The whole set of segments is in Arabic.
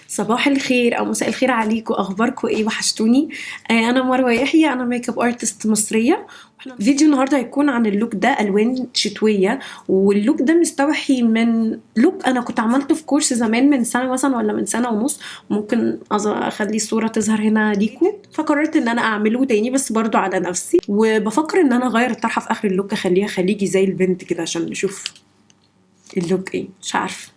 صباح الخير او مساء الخير عليكم، اخباركم ايه؟ وحشتوني. انا مروه يحيى، انا ميك اب ارتست مصريه. فيديو النهارده هيكون عن اللوك ده، الوان شتويه. واللوك ده مستوحي من لوك انا كنت عملته في كورس زمان من سنه مثلا ولا من سنه ونص. ممكن اخلي الصوره تظهر هنا ليكم. فقررت ان انا اعمله تاني بس برضو على نفسي، وبفكر ان انا اغير الطرحه في اخر اللوك، اخليها خليجي زي البنت كده عشان نشوف اللوك ايه. مش عارفه.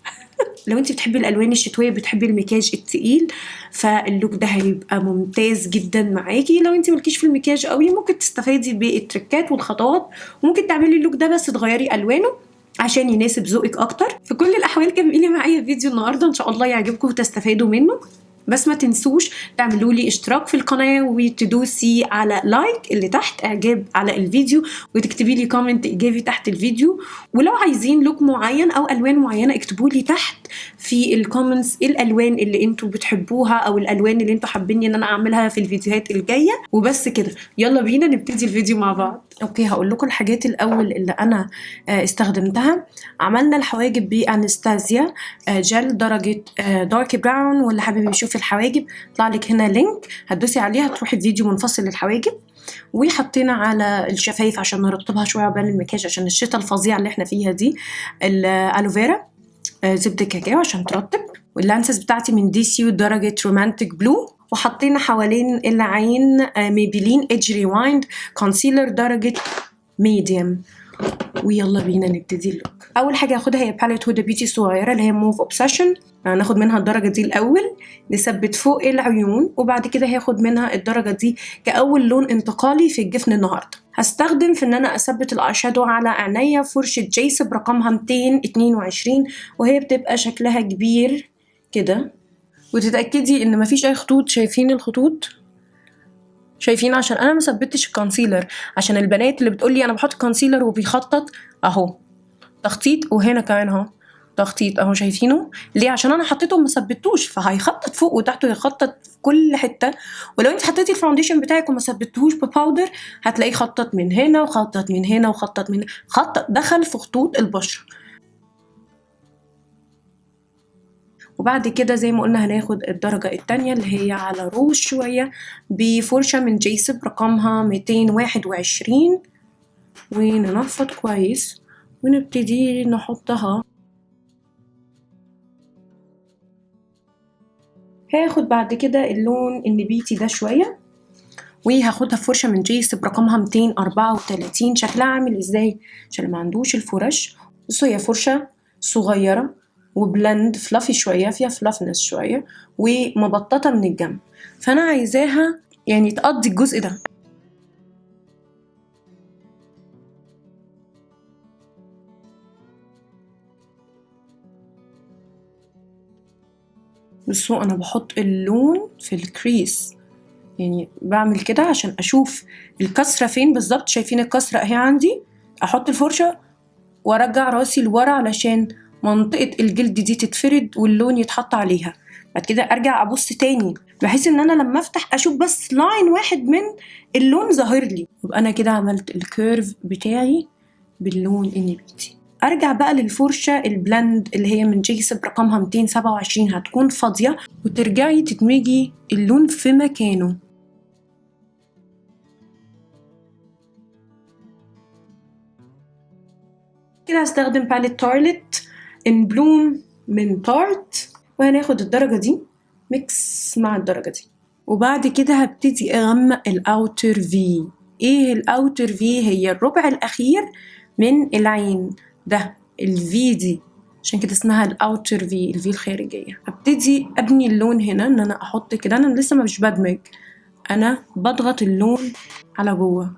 لو انت بتحبي الالوان الشتويه، بتحبي المكياج التقيل، فاللوك ده هيبقى ممتاز جدا معاكي. لو انت مالكيش في المكياج قوي، ممكن تستفادي بالتريكات والخطوات، وممكن تعملي اللوك ده بس تغيري الوانه عشان يناسب ذوقك اكتر. في كل الاحوال كملي معايا فيديو النهارده، ان شاء الله يعجبكم وتستفادوا منه. بس ما تنسوش تعملوا لي اشتراك في القناه، وتدوسي على لايك اللي تحت، اعجاب على الفيديو، وتكتبي لي كومنت ايجابي تحت الفيديو. ولو عايزين لوك معين او الوان معينه، اكتبوا لي تحت في الكومنتس ايه الالوان اللي انتوا بتحبوها، او الالوان اللي انتوا حابين ان انا اعملها في الفيديوهات الجايه. وبس كده، يلا بينا نبتدي الفيديو مع بعض. اوكي، هقول لكم الحاجات الاول اللي انا استخدمتها. عملنا الحواجب بانستازيا جل درجه دارك براون، واللي حابب يشوف الحواجب طلع لك هنا لينك، هتدوسي عليها تروحي الفيديو منفصل للحواجب. وحطينا على الشفايف عشان نرطبها شويه عقبال المكياج، عشان الشتاء الفظيعه اللي احنا فيها دي، الالوفيرا زبده كاكاو عشان ترطب. واللانسز بتاعتي من دي سيو درجه رومانتيك بلو. وحطينا حوالين العين ميبلين ايدج ريوايند كونسيلر درجه ميديوم. ويلا بينا نبتدي اللوك. اول حاجه هاخدها هي باليت هدى بيوتي صغيره اللي هي موف اوبسيشن. هناخد منها الدرجه دي الاول نثبت فوق العيون، وبعد كده هاخد منها الدرجه دي كاول لون انتقالي في الجفن النهارده. هستخدم في ان انا اثبت الاي شادو على عينيا فرشه جيسب رقمها 222، وهي بتبقى شكلها كبير كده. وتتاكدي ان مفيش اي خطوط. شايفين الخطوط؟ شايفين؟ عشان انا ما ثبتش الكونسيلر. عشان البنات اللي بتقولي انا بحط كونسيلر وبيخطط، اهو تخطيط، وهنا كمان اهو تخطيط اهو. شايفينه ليه؟ عشان انا حطيته وما ثبتوش، فهيخطط فوق وتحت ويخطط في كل حته. ولو انت حطيتي الفاونديشن بتاعك وما ثبتوش بباودر، هتلاقيه خطط من هنا وخطط من هنا وخطط من هنا، خطط دخل في خطوط البشره. وبعد كده زي ما قلنا هناخد الدرجة التانية اللي هي على روج شوية بفرشة من جيسب رقمها 221، وننفض كويس ونبتدي نحطها. هاخد بعد كده اللون النبيتي ده شوية، وهاخدها فرشة من جيسب رقمها 234. شكلها عامل ازاي عشان اللي ما عندوش الفرش؟ بصوا، هي فرشة صغيرة وبلند فلافي شوية، فيها فلافنس شوية، ومبططة من الجنب، فأنا عايزاها يعني تقضي الجزء ده. بصوا، أنا بحط اللون في الكريس، يعني بعمل كده عشان أشوف الكسرة فين بالظبط. شايفين الكسرة اهي عندي؟ أحط الفرشة وارجع راسي لورا علشان منطقة الجلد دي تتفرد واللون يتحط عليها. بعد كده ارجع ابص تاني، بحيث ان انا لما افتح اشوف بس لاين واحد من اللون ظاهر لي. يبقى انا كده عملت الكيرف بتاعي باللون النبيتي. ارجع بقى للفرشة البلند اللي هي من جيسب رقمها 227، هتكون فاضية، وترجعي تدمجي اللون في مكانه. كده هستخدم باليت تارلت ان بلوم من تارت، وهناخد الدرجة دي ميكس مع الدرجة دي. وبعد كده هبتدي اغمق الاوتر في. ايه الاوتر في؟ هي الربع الاخير من العين ده، الفي دي، عشان كده اسمها الاوتر في، الفي الخارجية. هبتدي ابني اللون هنا، ان انا احط كده. انا لسه مش بدمج، انا بضغط اللون على جوه.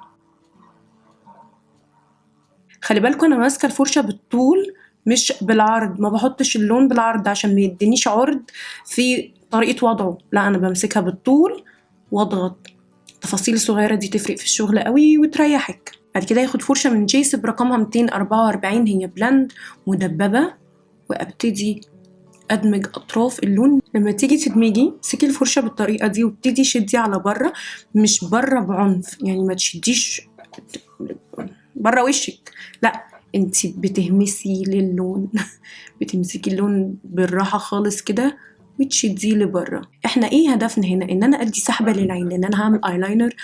خلي بالكم انا ماسكه الفرشه بالطول مش بالعرض، ما بحطش اللون بالعرض عشان ما يدينيش عرض في طريقه وضعه، لا انا بمسكها بالطول واضغط. التفاصيل الصغيره دي تفرق في الشغل قوي وتريحك. بعد كده هاخد فرشه من جيسب رقمها 244، هي بلند مدببه، وابتدي ادمج اطراف اللون. لما تيجي تدمجي امسكي الفرشه بالطريقه دي وابتدي شدي على بره، مش بره بعنف، يعني ما تشديش بره وشك، لا انتي بتهمسي للون. بتمسكي اللون بالراحة خالص كده وتشديه لبره. احنا ايه هدفنا هنا؟ ان انا ادي سحبه للعين، لان انا هعمل ايلاينر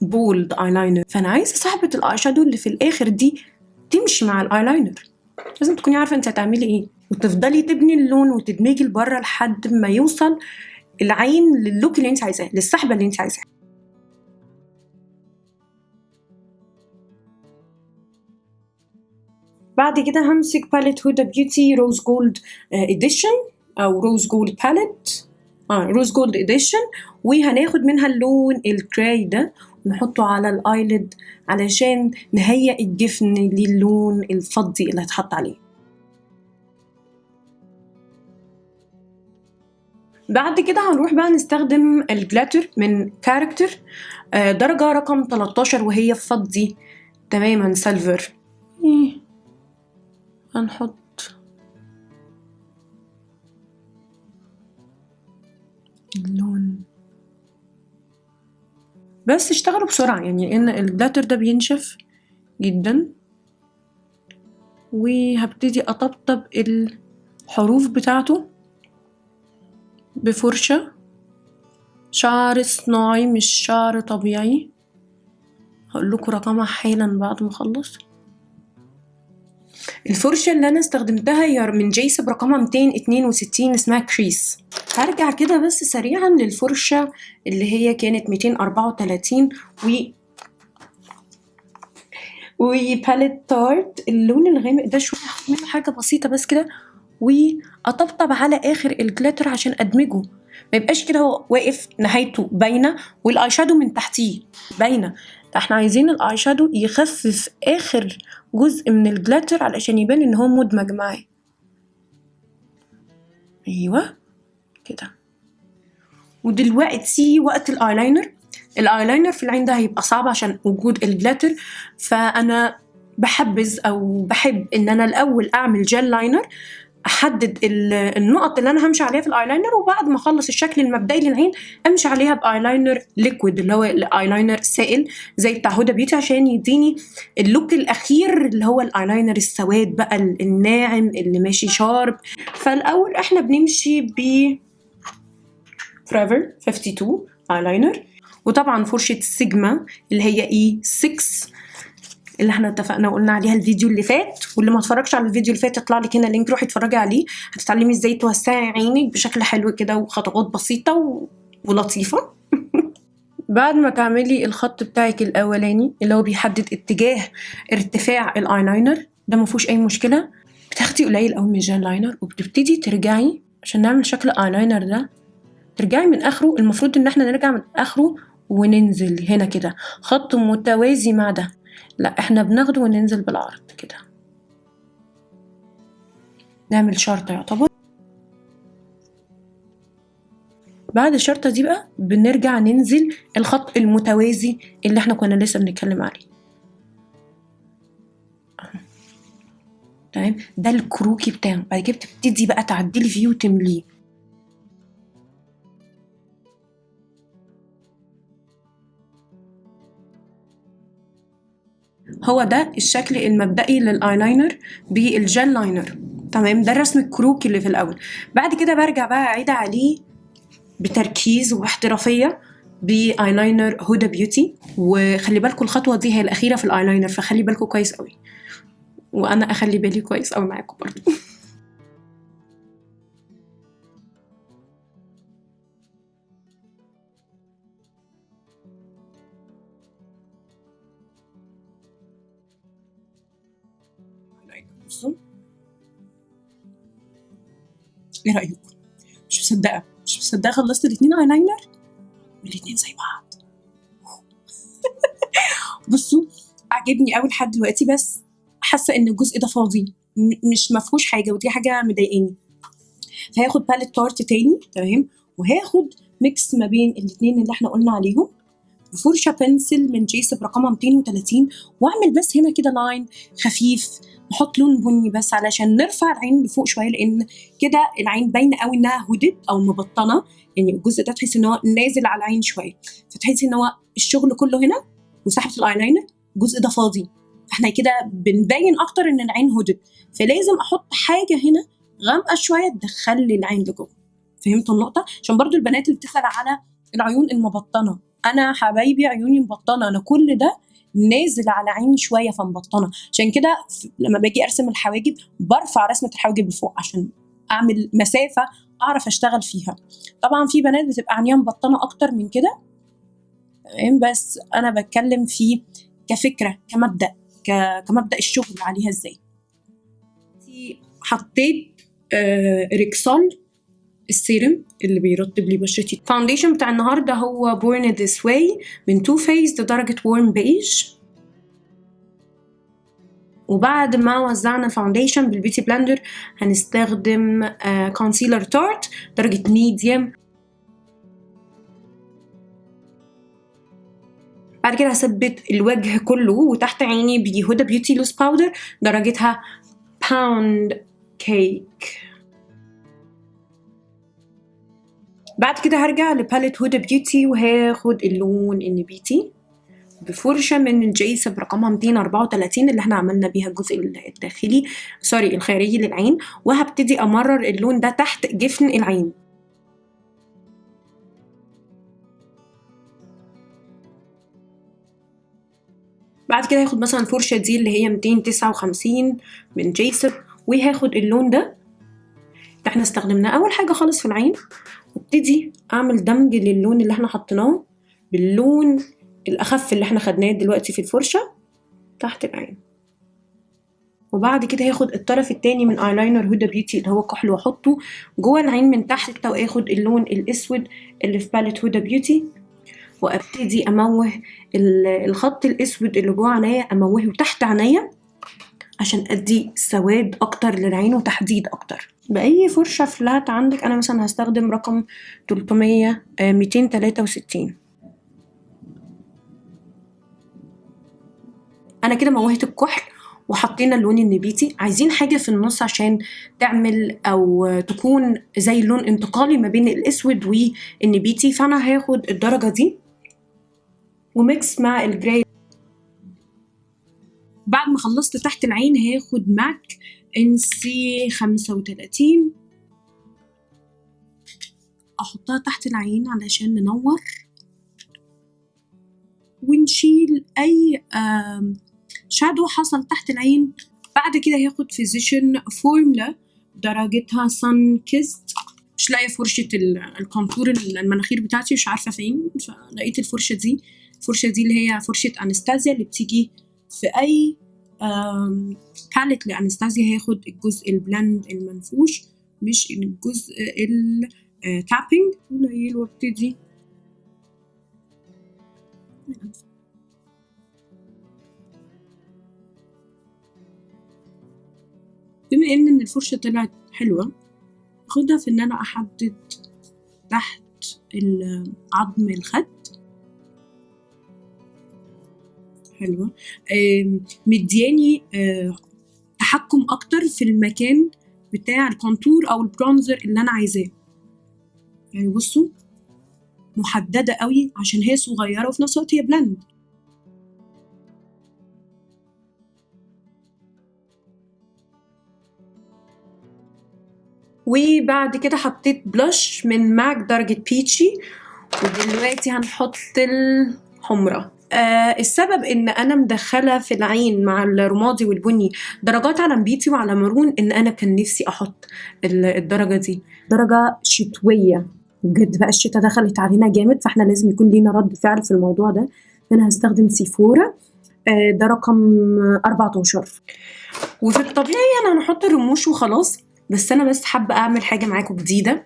بولد ايلاينر، فانا عايزه سحبه الاي شادو اللي في الاخر دي تمشي مع الايلاينر. لازم تكوني عارفه انت هتعملي ايه، وتفضلي تبني اللون وتدمجي لبره لحد ما يوصل العين للوك اللي انت عايزاه، للسحبه اللي انت عايزاها. بعد كده همسك باليت هدى بيوتي روز جولد اديشن او روز جولد باليت، روز جولد اديشن، وهناخد منها اللون الكراي ده ونحطه على الايلid علشان نهيئ الجفن للون الفضي اللي هتحط عليه. بعد كده هنروح بقى نستخدم الجلاتر من كاركتر درجة رقم 13 وهي فضي تماما سيلفر. هنحط اللون بس اشتغلوا بسرعة يعني ان الجلاتر ده بينشف جدا، وهبتدي اطبطب الحروف بتاعته بفرشة شعر صناعي مش شعر طبيعي. هقول لكم رقمها حالا بعد ما اخلص. الفرشة اللي انا استخدمتها هي من جيسب رقمها 262 اسمها كريس. هرجع كده بس سريعا للفرشة اللي هي كانت 234 وباليت تارت اللون الغامق ده شوية، هاخد منه حاجة بسيطة بس كده واطبطب على اخر الجلاتر عشان ادمجه، ما يبقاش كده هو واقف نهايته باينه والاي شادو من تحتيه باينه. احنا عايزين الاي شادو يخفف اخر جزء من الجلاتر علشان يبان ان هو مدمج معاه. ايوه كده. ودلوقتي وقت الايلاينر. الايلاينر في العين ده هيبقى صعب عشان وجود الجلاتر، فانا بحبذ او بحب ان انا الاول اعمل جel لاينر، احدد النقط اللي انا همشي عليها في الايلاينر، وبعد ما اخلص الشكل المبدئي للعين امشي عليها بايلاينر ليكويد اللي هو الايلاينر سائل زي بتاع هدى بيوتي عشان يديني اللوك الاخير اللي هو الايلاينر السواد بقى الناعم اللي ماشي شارب. فالاول احنا بنمشي ب فوريفر 52 ايلاينر، وطبعا فرشة سيجما اللي هي اي 6 اللي احنا اتفقنا وقلنا عليها الفيديو اللي فات، واللي ما اتفرجش على الفيديو اللي فات يطلع لك هنا لينك روحي اتفرجي عليه، هتتعلمي ازاي توسعي عينك بشكل حلو كده وخطوات بسيطة ولطيفة. بعد ما تعملي الخط بتاعك الاولاني اللي هو بيحدد اتجاه ارتفاع الايلاينر ده ما فيهوش اي مشكلة، بتاخدي قليل قوي من الجel لاينر وبتبتدي ترجعي عشان نعمل شكل الايلاينر ده. ترجعي من اخره، المفروض ان احنا نرجع من اخره وننزل هنا كده خط متوازي مع ده، لا احنا بناخده وننزل بالعرض كده، نعمل شرطة يعتبر. بعد الشرطة دي بقى بنرجع ننزل الخط المتوازي اللي احنا كنا لسه بنتكلم عليه. تمام، ده الكروكي بتاعه. بعد كده بتبتدي بقى تعدلي فيه وتمليه. هو ده الشكل المبدئي للايلاينر بالجل لاينر. تمام، ده الرسم الكروكي اللي في الاول. بعد كده برجع بقى اعيد عليه بتركيز واحترافيه بايلاينر هدى بيوتي. وخلي بالكم الخطوه دي هي الاخيره في الايلاينر، فخلي بالكم كويس قوي، وانا اخلي بالي كويس قوي معاكم برضو. بصوا، ايه رايكم؟ مش مصدقه خلصت الاثنين ايلاينر والاثنين زي بعض. بصوا، عجبني قوي لحد دلوقتي، بس حاسه ان الجزء ده فاضي مش مفهوش حاجه، ودي حاجه مضايقاني. فهاخد باليت تارت تاني، تمام، وهاخد ميكس ما بين الاثنين اللي احنا قلنا عليهم بفرشه بنسل من جيسب رقمها 230، واعمل بس هنا كده لاين خفيف، نحط لون بني بس علشان نرفع العين لفوق شويه، لان كده العين باينه قوي انها هودد او مبطنه، يعني الجزء ده تحسي ان هو نازل على العين شويه، فتحسي ان هو الشغل كله هنا وسحبه الايلاينر الجزء ده فاضي، فاحنا كده بنبين اكتر ان العين هودد، فلازم احط حاجه هنا غامقه شويه تدخل لي العين لجوه. فهمتوا النقطه؟ عشان برضو البنات اللي بتسال على العيون المبطنه، انا حبايبي عيوني مبطنه، انا كل ده نازل على عيني شويه فمبطنه. عشان كده لما باجي ارسم الحواجب برفع رسمه الحواجب لفوق عشان اعمل مسافه اعرف اشتغل فيها. طبعا في بنات بتبقى عينيها مبطنه اكتر من كده، بس انا بتكلم في كفكره كمبدا، كمبدا الشغل عليها ازاي. حطيت ريكسول السيرم اللي بيرطب لي بشرتي. الفاونديشن بتاع النهارده هو بورن ذس واي من تو فيس لدرجه وورم بيج. وبعد ما وزعنا الفاونديشن بالبيوتي بلندر هنستخدم كونسيلر تارت درجه ميديوم. بعد كده هثبت الوجه كله، وتحت عيني بهدى بيوتي لوس باودر درجتها باوند كيك. بعد كده هرجع لباليت هدى بيوتي وهاخد اللون النبيتي بفرشة من الجيسب رقمها 234 اللي احنا عملنا بيها الجزء الداخلي الخارجي للعين، وهبتدي امرر اللون ده تحت جفن العين. بعد كده هاخد مثلا الفرشة دي اللي هي 259 من جيسب، وهاخد اللون ده احنا استخدمناه اول حاجة خالص في العين، وابتدي اعمل دمج للون اللي احنا حطيناه باللون الاخف اللي احنا خدناه دلوقتي في الفرشة تحت العين. وبعد كده هاخد الطرف التاني من ايلاينر هدى بيوتي اللي هو كحل واحطه جوه العين من تحت، واخد اللون الاسود اللي في باليت هدى بيوتي، وابتدي اموه الخط الاسود اللي جوه عينيا، اموهه تحت عينيا عشان ادي سواد اكتر للعين وتحديد اكتر. باي فرشه فلات عندك، انا مثلا هستخدم رقم 263. انا كده موهت الكحل وحطينا اللون النبيتي. عايزين حاجه في النص عشان تعمل او تكون زي لون انتقالي ما بين الاسود والنبيتي، فانا هاخد الدرجه دي وميكس مع الجراي. بعد ما خلصت تحت العين هاخد ماك NC 35 احطها تحت العين علشان ننور ونشيل اي شادو حصل تحت العين. بعد كده هاخد فيزيشن فورمولا درجتها سان كيست. مش لاقيه فرشه الكونتور المناخير بتاعتي، مش عارفه فين، فلقيت الفرشه دي اللي هي فرشه انستازيا اللي بتيجي في اي باليت لانستازيا. هاخد الجزء البلند المنفوش مش الجزء التابينج قليل، وابتدي بما ان الفرشه طلعت حلوه اخدها في ان انا احدد تحت عظم الخد. حلوه، مدياني تحكم اكتر في المكان بتاع الكونتور او البرونزر اللي انا عايزاه. يعني بصوا محدده قوي عشان هي صغيره وفي نفس الوقت هي بلند. وبعد كده حطيت بلاش من ماك درجه بيتشي، ودلوقتي هنحط الحمرة. السبب ان انا مدخله في العين مع الرمادي والبني درجات على نبيتي وعلى مارون، ان انا كان نفسي احط الدرجه دي درجه شتويه بجد. بقى الشتاء دخلت علينا جامد، فاحنا لازم يكون لينا رد فعل في الموضوع ده. فانا هستخدم سيفورا ده رقم 14. وفي الطبيعي انا هنحط الرموش وخلاص، بس انا حابه اعمل حاجه معاكم جديده.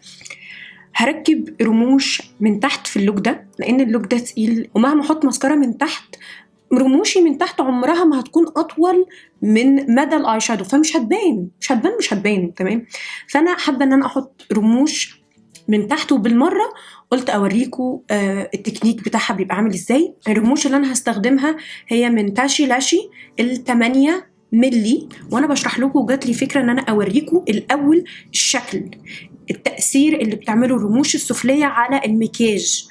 هركب رموش من تحت في اللوك ده لان اللوك ده تقيل، ومهما احط ماسكارا من تحت رموشي من تحت عمرها ما هتكون اطول من مدى الاي شادو، فمش هتبان تمام. فانا حابه ان انا احط رموش من تحت، وبالمره قلت اوريكم التكنيك بتاعها بيبقى عامل ازاي. الرموش اللي انا هستخدمها هي من تاشي لاشي 8 ملي، وانا بشرح لكم جات لي فكره ان انا اوريكم الاول الشكل، التأثير اللي بتعمله الرموش السفلية على المكياج.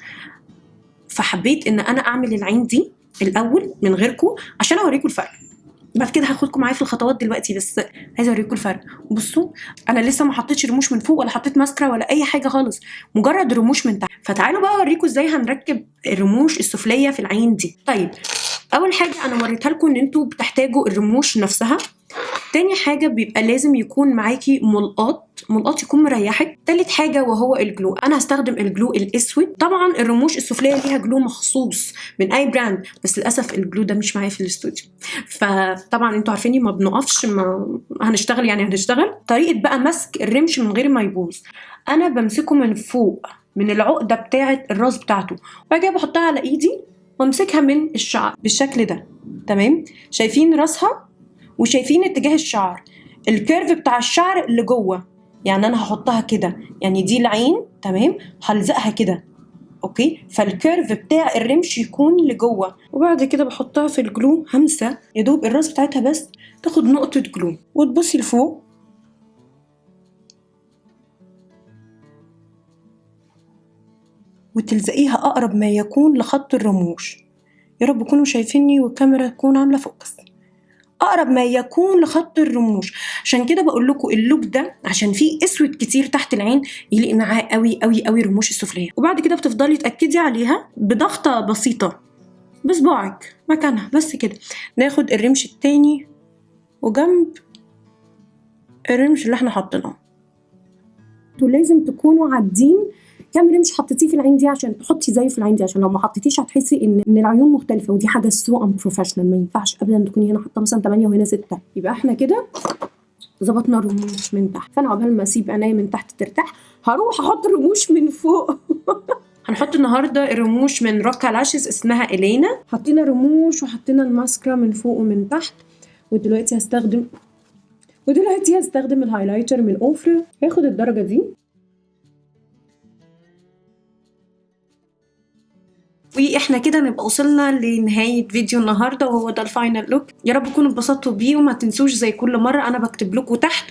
فحبيت ان انا اعمل العين دي الاول من غيركم عشان اوريكم الفرق. بعد كده هاخدكم معايا في الخطوات دلوقتي، بس عايزه اوريكم الفرق. بصوا انا لسه ما حطيتش رموش من فوق ولا حطيت ماسكرا ولا اي حاجه خالص، مجرد رموش من تحت. فتعالوا بقى اوريكم ازاي هنركب الرموش السفليه في العين دي. طيب اول حاجه انا وريتها لكم ان انتوا بتحتاجوا الرموش نفسها. تاني حاجة بيبقى لازم يكون معاكي ملقاط يكون مريحك. تالت حاجة وهو الجلو، أنا هستخدم الجلو الأسود. طبعا الرموش السفلية ليها جلو مخصوص من أي براند، بس للأسف الجلو ده مش معايا في الاستوديو. فطبعا انتوا عارفيني ما بنقفش، ما هنشتغل يعني هنشتغل. طريقة بقى مسك الرمش من غير ما يبوظ، أنا بمسكه من فوق من العقدة بتاعة الراس بتاعته، وبعد كده بحطها على إيدي وامسكها من الشعر بالشكل ده. تمام؟ شايفين راسها وشايفين اتجاه الشعر، الكيرف بتاع الشعر اللي جوه. يعني انا هحطها كده، يعني دي العين تمام، هلزقها كده اوكي، فالكيرف بتاع الرمش يكون لجوه. وبعد كده بحطها في الجلو همسه يا دوب الراس بتاعتها بس تاخد نقطه جلو، وتبصي لفوق وتلزقيها اقرب ما يكون لخط الرموش. يا رب تكونوا شايفيني والكاميرا تكون عامله فوكس، اقرب ما يكون لخط الرموش. عشان كده بقول لكم اللوك ده عشان فيه اسود كتير تحت العين يليق معاه قوي قوي قوي الرموش السفليه. وبعد كده بتفضلي تاكدي عليها بضغطه بسيطه بصباعك مكانها بس كده. ناخد الرمش التاني وجنب الرمش اللي احنا حاطيناه. انتوا لازم تكونوا عادين كام رمش حطيتيه في العين دي عشان تحطي زيه في العين دي، عشان لو ما حطيتيش هتحسي ان العيون مختلفه، ودي حاجه سو ان بروفيشنال. ما ينفعش ابدا تكوني هنا حاطه مثلا 8 وهنا 6. يبقى احنا كده ظبطنا الرموش من تحت. فانا عقبال ما اسيب عينيا من تحت ترتاح هروح احط الرموش من فوق. هنحط النهارده الرموش من روكا لاشز، اسمها إلينا. حطينا رموش وحطينا الماسكرا من فوق ومن تحت، ودلوقتي هستخدم الهايلايتر من اوفرا. هاخد الدرجه دي واحنا كده نبقى وصلنا لنهايه فيديو النهارده، وهو ده الفاينل لوك. يا رب تكونوا اتبسطتوا بيه، وما تنسوش زي كل مره انا بكتب لكم تحت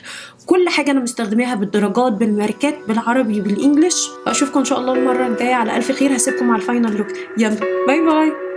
كل حاجه انا مستخدماها بالدرجات بالماركات بالعربي بالانجلش. اشوفكم ان شاء الله المره الجايه على الف خير. هسيبكم على الفاينل لوك، يلا باي باي.